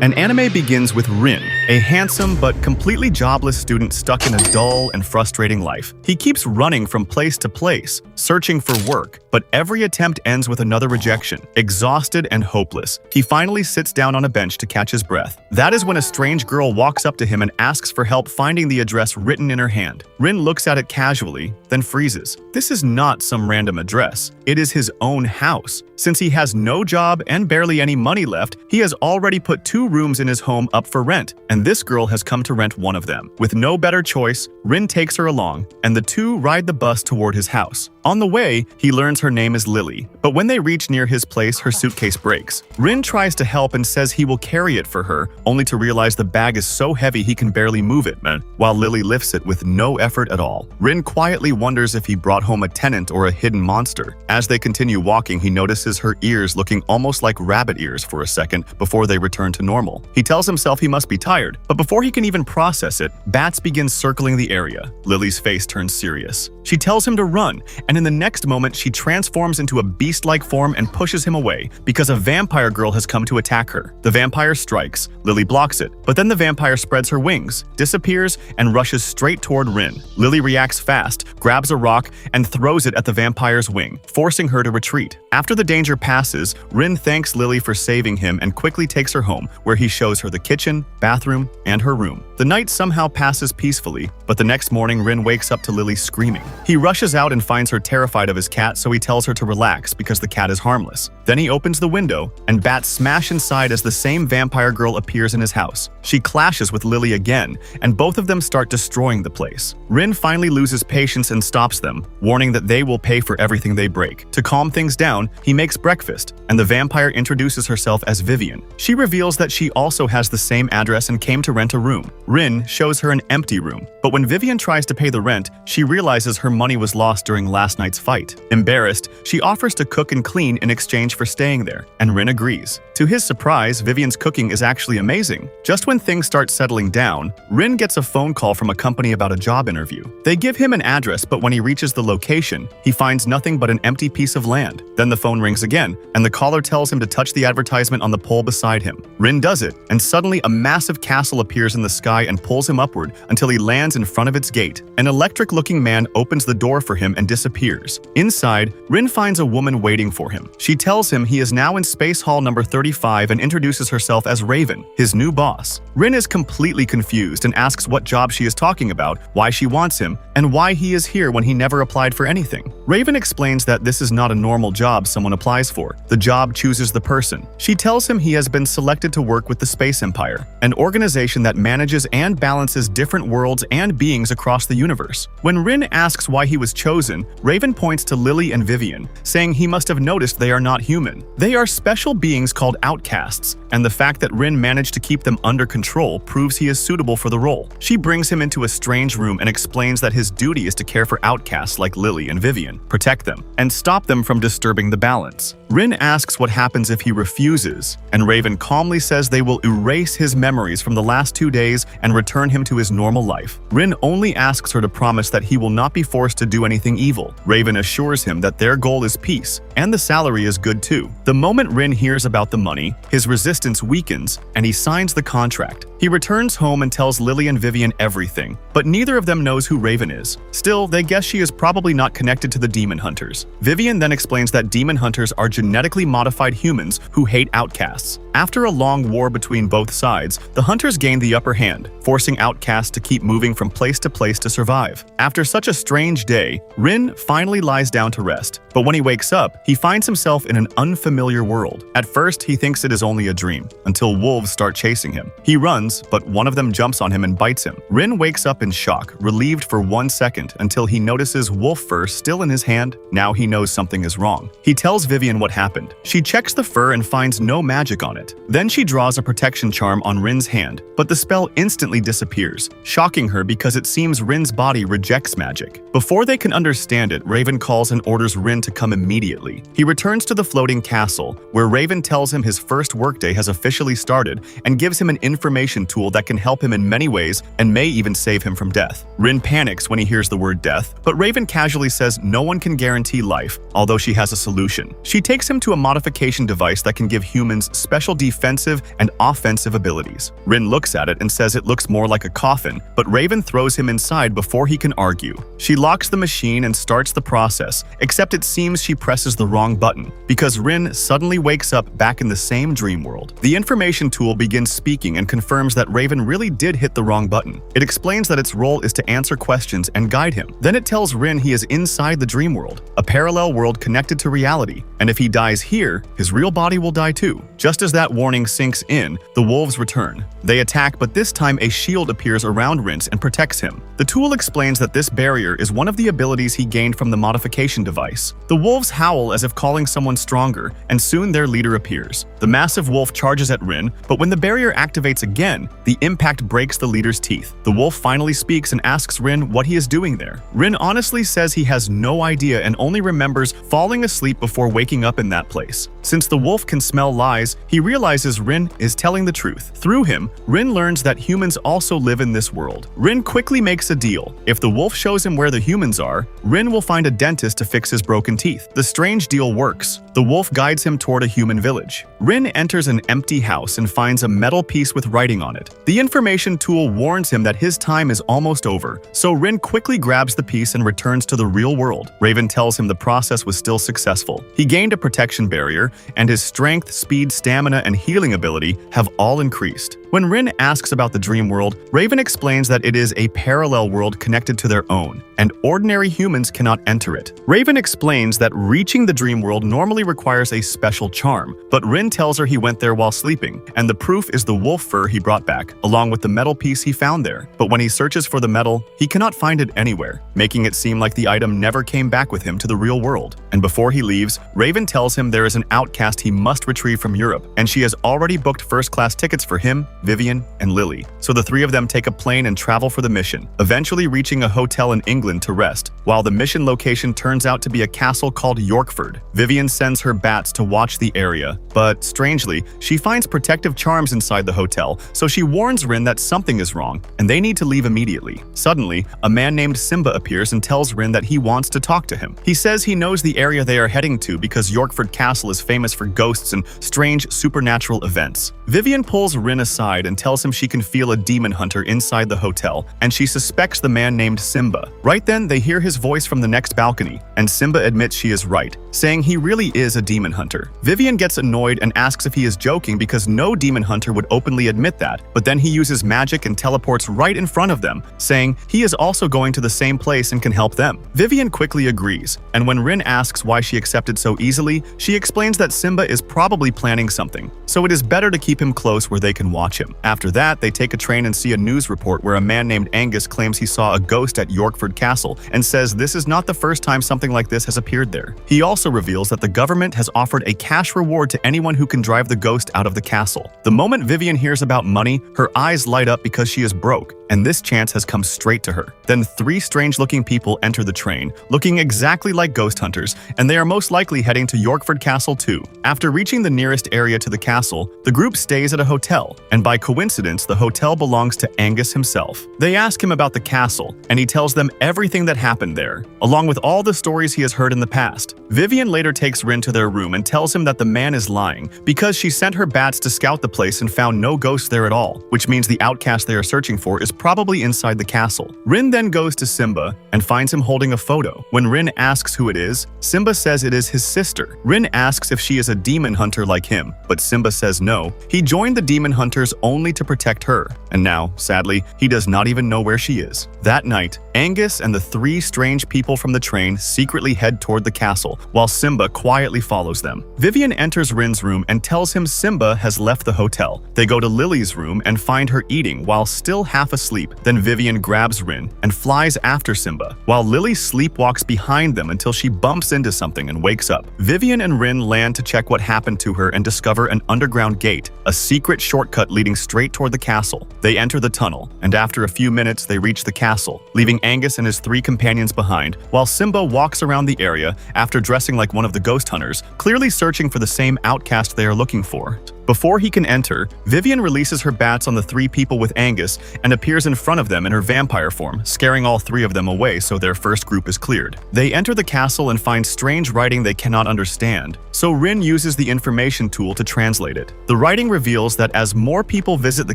An anime begins with Rin, a handsome but completely jobless student stuck in a dull and frustrating life. He keeps running from place to place, searching for work, but every attempt ends with another rejection. Exhausted and hopeless, he finally sits down on a bench to catch his breath. That is when a strange girl walks up to him and asks for help finding the address written in her hand. Rin looks at it casually, then freezes. This is not some random address. It is his own house. Since he has no job and barely any money left, he has already put 2 rooms in his home up for rent, and this girl has come to rent one of them. With no better choice, Rin takes her along, and the two ride the bus toward his house. On the way, he learns her name is Lily, but when they reach near his place, her suitcase breaks. Rin tries to help and says he will carry it for her, only to realize the bag is so heavy he can barely move it, while Lily lifts it with no effort at all. Rin quietly wonders if he brought home a tenant or a hidden monster. As they continue walking, he notices her ears looking almost like rabbit ears for a second before they return to normal. He tells himself he must be tired, but before he can even process it, bats begin circling the area. Lily's face turns serious. She tells him to run, and in the next moment, she transforms into a beast-like form and pushes him away because a vampire girl has come to attack her. The vampire strikes, Lily blocks it, but then the vampire spreads her wings, disappears, and rushes straight toward Rin. Lily reacts fast, grabs a rock, and throws it at the vampire's wing, forcing her to retreat. After the danger passes, Rin thanks Lily for saving him and quickly takes her home, where he shows her the kitchen, bathroom, and her room. The night somehow passes peacefully, but the next morning Rin wakes up to Lily screaming. He rushes out and finds her terrified of his cat, so he tells her to relax because the cat is harmless. Then he opens the window, and bats smash inside as the same vampire girl appears in his house. She clashes with Lily again, and both of them start destroying the place. Rin finally loses patience and stops them, warning that they will pay for everything they break. To calm things down, he makes breakfast, and the vampire introduces herself as Vivian. She reveals that she also has the same address and came to rent a room. Rin shows her an empty room, but when Vivian tries to pay the rent, she realizes her money was lost during last night's fight. Embarrassed, she offers to cook and clean in exchange for staying there, and Rin agrees. To his surprise, Vivian's cooking is actually amazing. Just when things start settling down, Rin gets a phone call from a company about a job interview. They give him an address, but when he reaches the location, he finds nothing but an empty piece of land. Then the phone rings again, and the caller tells him to touch the advertisement on the pole beside him. Rin does it, and suddenly a massive castle appears in the sky and pulls him upward until he lands in front of its gate. An electric-looking man opens the door for him and disappears. Inside, Rin finds a woman waiting for him. She tells him he is now in Space Hall number 35 and introduces herself as Raven, his new boss. Rin is completely confused and asks what job she is talking about, why she wants him, and why he is here when he never applied for anything. Raven explains that this is not a normal job someone applies for. The job chooses the person. She tells him he has been selected to work with the Space Empire, an organization that manages and balances different worlds and beings across the universe. When Rin asks why he was chosen, Raven points to Lily and Vivian, saying he must have noticed they are not human. They are special beings called outcasts, and the fact that Rin managed to keep them under control proves he is suitable for the role. She brings him into a strange room and explains that his duty is to care for outcasts like Lily and Vivian, protect them, and stop them from disturbing the balance. Rin asks what happens if he refuses, and Raven calmly says they will erase his memories from the last 2 days and return him to his normal life. Rin only asks her to promise that he will not be forced to do anything evil. Raven assures him that their goal is peace, and the salary is good too. The moment Rin hears about the money, his resistance weakens, and he signs the contract. He returns home and tells Lily and Vivian everything, but neither of them knows who Raven is. Still, they guess she is probably not connected to the demon hunters. Vivian then explains that demon hunters are genetically modified humans who hate outcasts. After a long war between both sides, the hunters gain the upper hand, forcing outcasts to keep moving from place to survive. After such a strange day, Rin finally lies down to rest, but when he wakes up, he finds himself in an unfamiliar world. At first, he thinks it is only a dream, until wolves start chasing him. He runs, but one of them jumps on him and bites him. Rin wakes up in shock, relieved for 1 second, until he notices wolf fur still in his hand. Now he knows something is wrong. He tells Vivian what happened. She checks the fur and finds no magic on it. Then she draws a protection charm on Rin's hand, but the spell instantly disappears, shocking her because it seems Rin's body rejects magic. Before they can understand it, Raven calls and orders Rin to come immediately. He returns to the floating castle, where Raven tells him his first workday has officially started and gives him an information tool that can help him in many ways and may even save him from death. Rin panics when he hears the word death, but Raven casually says no one can guarantee life, although she has a solution. She takes him to a modification device that can give humans special defensive and offensive abilities. Rin looks at it and says it looks more like a coffin, but Raven throws him inside before he can argue. She locks the machine and starts the process, except it seems she presses the wrong button, because Rin suddenly wakes up back in the same dream world. The information tool begins speaking and confirms that Raven really did hit the wrong button. It explains that its role is to answer questions and guide him. Then it tells Rin he is inside the dream world, a parallel world connected to reality, and if he dies here, his real body will die too. Just as that warning sinks in, the wolves return. They attack, but this time a shield appears around Rin and protects him. The tool explains that this barrier is one of the abilities he gained from the modification device. The wolves howl as if calling someone stronger, and soon their leader appears. The massive wolf charges at Rin, but when the barrier activates again, the impact breaks the leader's teeth. The wolf finally speaks and asks Rin what he is doing there. Rin honestly says he has no idea and only remembers falling asleep before waking up in that place. Since the wolf can smell lies, he realizes Rin is telling the truth. Through him, Rin learns that humans also live in this world. Rin quickly makes a deal. If the wolf shows him where the humans are, Rin will find a dentist to fix his broken teeth. The strange deal works. The wolf guides him toward a human village. Rin enters an empty house and finds a metal piece with writing on it. The information tool warns him that his time is almost over, so Rin quickly grabs the piece and returns to the real world. Raven tells him the process was still successful. He gained a protection barrier, and his strength, speed, stamina, and healing ability have all increased. When Rin asks about the dream world, Raven explains that it is a parallel world connected to their own, and ordinary humans cannot enter it. Raven explains that reaching the dream world normally requires a special charm, but Rin tells her he went there while sleeping, and the proof is the wolf fur he brought back, along with the metal piece he found there. But when he searches for the metal, he cannot find it anywhere, making it seem like the item never came back with him to the real world. And before he leaves, Raven tells him there is an outcast he must retrieve from Europe, and she has already booked first-class tickets for him, Vivian, and Lily. So the three of them take a plane and travel for the mission, eventually reaching a hotel in England to rest, while the mission location turns out to be a castle called Yorkford. Vivian sends her bats to watch the area, but strangely, she finds protective charms inside the hotel, so she warns Rin that something is wrong, and they need to leave immediately. Suddenly, a man named Simba appears and tells Rin that he wants to talk to him. He says he knows the area they are heading to because Yorkford Castle is famous for ghosts and strange supernatural events. Vivian pulls Rin aside and tells him she can feel a demon hunter inside the hotel, and she suspects the man named Simba. Right then, they hear his voice from the next balcony, and Simba admits she is right, saying he really is a demon hunter. Vivian gets annoyed and asks if he is joking because no demon hunter would openly admit that, but then he uses magic and teleports right in front of them, saying he is also going to the same place and can help them. Vivian quickly agrees, and when Rin asks why she accepted so easily, she explains that Simba is probably planning something, so it is better to keep him close where they can watch him. After that, they take a train and see a news report where a man named Angus claims he saw a ghost at Yorkford Castle and says this is not the first time something like this has appeared there. He also reveals that the government has offered a cash reward to anyone who can drive the ghost out of the castle. The moment Vivian hears about money, her eyes light up because she is broke, and this chance has come straight to her. Then three strange-looking people enter the train, looking exactly like ghost hunters, and they are most likely heading to Yorkford Castle too. After reaching the nearest area to the castle, the group stays at a hotel, and by coincidence, the hotel belongs to Angus himself. They ask him about the castle, and he tells them everything that happened there, along with all the stories he has heard in the past. Vivian later takes Rin to their room and tells him that the man is lying because she sent her bats to scout the place and found no ghosts there at all, which means the outcast they are searching for is probably inside the castle. Rin then goes to Simba and finds him holding a photo. When Rin asks who it is, Simba says it is his sister. Rin asks if she is a demon hunter like him, but Simba says no. He joined the demon hunters only to protect her, and now, sadly, he does not even know where she is. That night, Angus and the three strange people from the train secretly head toward the castle, while Simba quietly follows them. Vivian enters Rin's room and tells him Simba has left the hotel. They go to Lily's room and find her eating while still half asleep. asleep. Then Vivian grabs Rin and flies after Simba, while Lily sleepwalks behind them until she bumps into something and wakes up. Vivian and Rin land to check what happened to her and discover an underground gate, a secret shortcut leading straight toward the castle. They enter the tunnel, and after a few minutes they reach the castle, leaving Angus and his 3 companions behind, while Simba walks around the area after dressing like one of the ghost hunters, clearly searching for the same outcast they are looking for. Before he can enter, Vivian releases her bats on the 3 people with Angus and appears in front of them in her vampire form, scaring all 3 of them away so their first group is cleared. They enter the castle and find strange writing they cannot understand, so Rin uses the information tool to translate it. The writing reveals that as more people visit the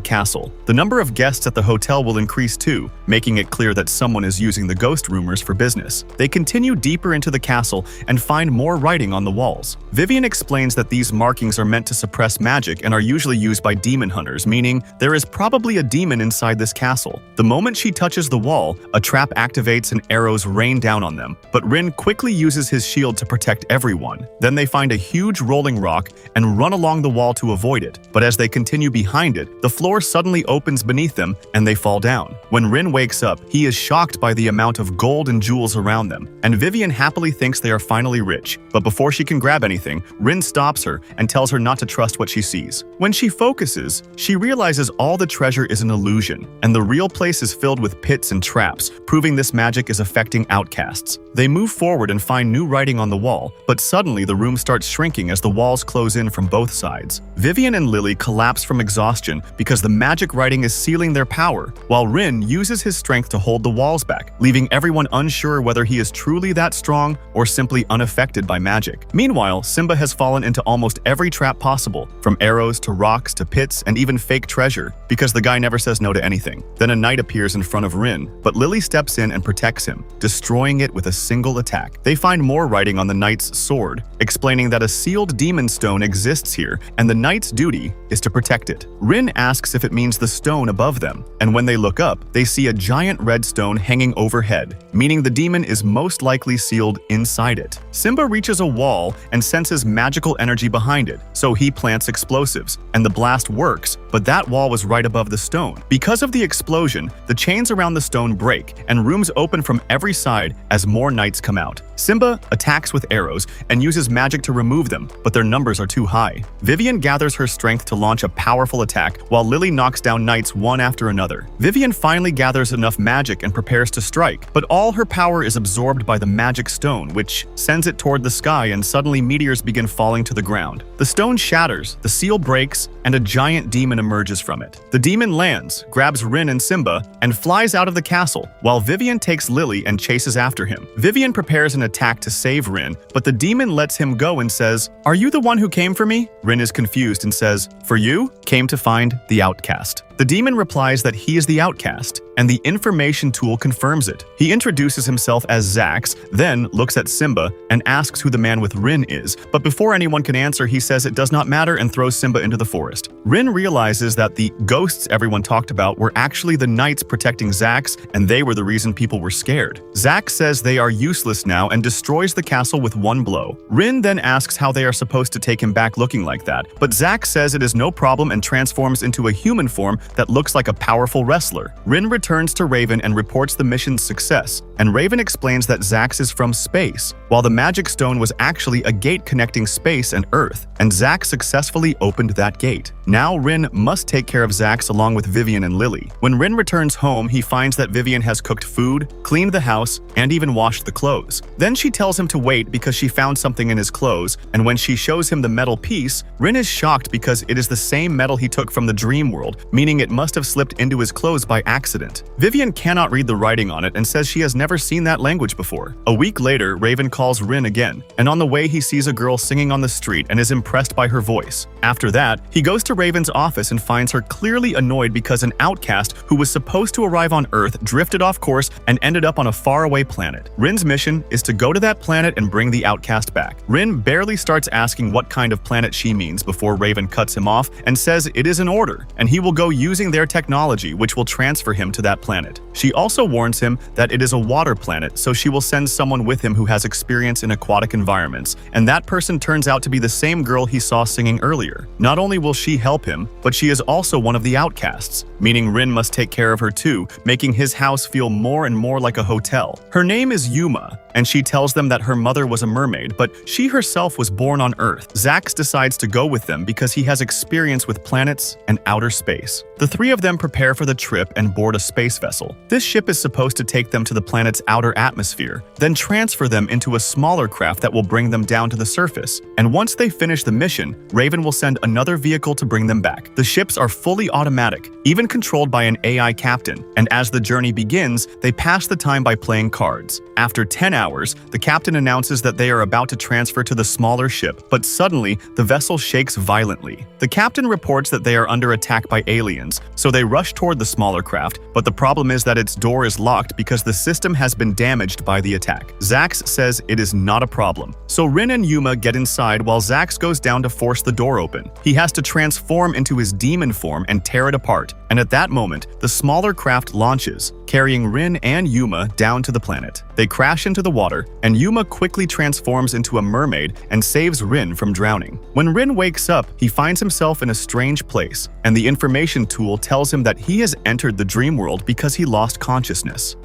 castle, the number of guests at the hotel will increase too, making it clear that someone is using the ghost rumors for business. They continue deeper into the castle and find more writing on the walls. Vivian explains that these markings are meant to suppress magic and are usually used by demon hunters, meaning there is probably a demon inside this castle. The moment she touches the wall, a trap activates and arrows rain down on them, but Rin quickly uses his shield to protect everyone. Then they find a huge rolling rock and run along the wall to avoid it, but as they continue behind it, the floor suddenly opens beneath them and they fall down. When Rin wakes up, he is shocked by the amount of gold and jewels around them, and Vivian happily thinks they are finally rich. But before she can grab anything, Rin stops her and tells her not to trust what she sees. When she focuses, she realizes all the treasure is an illusion, and the real place is filled with pits and traps, proving this magic is affecting outcasts. They move forward and find new writing on the wall, but suddenly the room starts shrinking as the walls close in from both sides. Vivian and Lily collapse from exhaustion because the magic writing is sealing their power, while Rin uses his strength to hold the walls back, leaving everyone unsure whether he is truly that strong or simply unaffected by magic. Meanwhile, Simba has fallen into almost every trap possible, from arrows to rocks to pits and even fake treasure, because the guy never says no to anything. Then a knight appears in front of Rin, but Lily steps in and protects him, destroying it with a single attack. They find more writing on the knight's sword, explaining that a sealed demon stone exists here and the knight's duty is to protect it. Rin asks if it means the stone above them, and when they look up, they see a giant red stone hanging overhead, meaning the demon is most likely sealed inside it. Simba reaches a wall and senses magical energy behind it, so he plants explosives, and the blast works, but that wall was right above the stone. Because of the explosion, the chains around the stone break, and rooms open from every side as more knights come out. Simba attacks with arrows and uses magic to remove them, but their numbers are too high. Vivian gathers her strength to launch a powerful attack, while Lily knocks down knights one after another. Vivian finally gathers enough magic and prepares to strike, but all her power is absorbed by the magic stone, which sends it toward the sky, and suddenly meteors begin falling to the ground. The stone shatters, the seal breaks, and a giant demon emerges from it. The demon lands, grabs Rin and Simba, and flies out of the castle, while Vivian takes Lily and chases after him. Vivian prepares an attack to save Rin, but the demon lets him go and says, "Are you the one who came for me?" Rin is confused and says, "For you? Came to find the outcast." The demon replies that he is the outcast, and the information tool confirms it. He introduces himself as Zax, then looks at Simba and asks who the man with Rin is, but before anyone can answer, he says it does not matter and throws Simba into the forest. Rin realizes that the ghosts everyone talked about were actually the knights protecting Zax, and they were the reason people were scared. Zax says they are useless now and destroys the castle with one blow. Rin then asks how they are supposed to take him back looking like that, but Zax says it is no problem and transforms into a human form that looks like a powerful wrestler. Rin returns to Raven and reports the mission's success, and Raven explains that Zax is from space, while the magic stone was actually a gate connecting space and Earth, and Zax successfully opened that gate. Now Rin must take care of Zax along with Vivian and Lily. When Rin returns home, he finds that Vivian has cooked food, cleaned the house, and even washed the clothes. Then she tells him to wait because she found something in his clothes, and when she shows him the metal piece, Rin is shocked because it is the same metal he took from the dream world, meaning it must have slipped into his clothes by accident. Vivian cannot read the writing on it and says she has never seen that language before. A week later, Raven calls Rin again, and on the way he sees a girl singing on the street and is impressed by her voice. After that, he goes to Raven's office and finds her clearly annoyed because an outcast who was supposed to arrive on Earth drifted off course and ended up on a faraway planet. Rin's mission is to go to that planet and bring the outcast back. Rin barely starts asking what kind of planet she means before Raven cuts him off and says it is an order, and he will go using their technology, which will transfer him to that planet. She also warns him that it is a water planet, so she will send someone with him who has experience in aquatic environments, and that person turns out to be the same girl he saw singing earlier. Not only will she help him, but she is also one of the outcasts, meaning Rin must take care of her too, making his house feel more and more like a hotel. Her name is Yuma, and she tells them that her mother was a mermaid, but she herself was born on Earth. Zax decides to go with them because he has experience with planets and outer space. The three of them prepare for the trip and board a space vessel. This ship is supposed to take them to the planet's outer atmosphere, then transfer them into a smaller craft that will bring them down to the surface. And once they finish the mission, Raven will send another vehicle to bring them back. The ships are fully automatic, even controlled by an AI captain, and as the journey begins, they pass the time by playing cards. After 10 hours, the captain announces that they are about to transfer to the smaller ship, but suddenly, the vessel shakes violently. The captain reports that they are under attack by aliens, so they rush toward the smaller craft, but the problem is that its door is locked because the system has been damaged by the attack. Zax says it is not a problem. So Rin and Yuma get inside while Zax goes down to force the door open. He has to transform into his demon form and tear it apart, and at that moment, the smaller craft launches, carrying Rin and Yuma down to the planet. They crash into the water, and Yuma quickly transforms into a mermaid and saves Rin from drowning. When Rin wakes up, he finds himself in a strange place, and the information tool tells him that he has entered the dream world because he lost consciousness.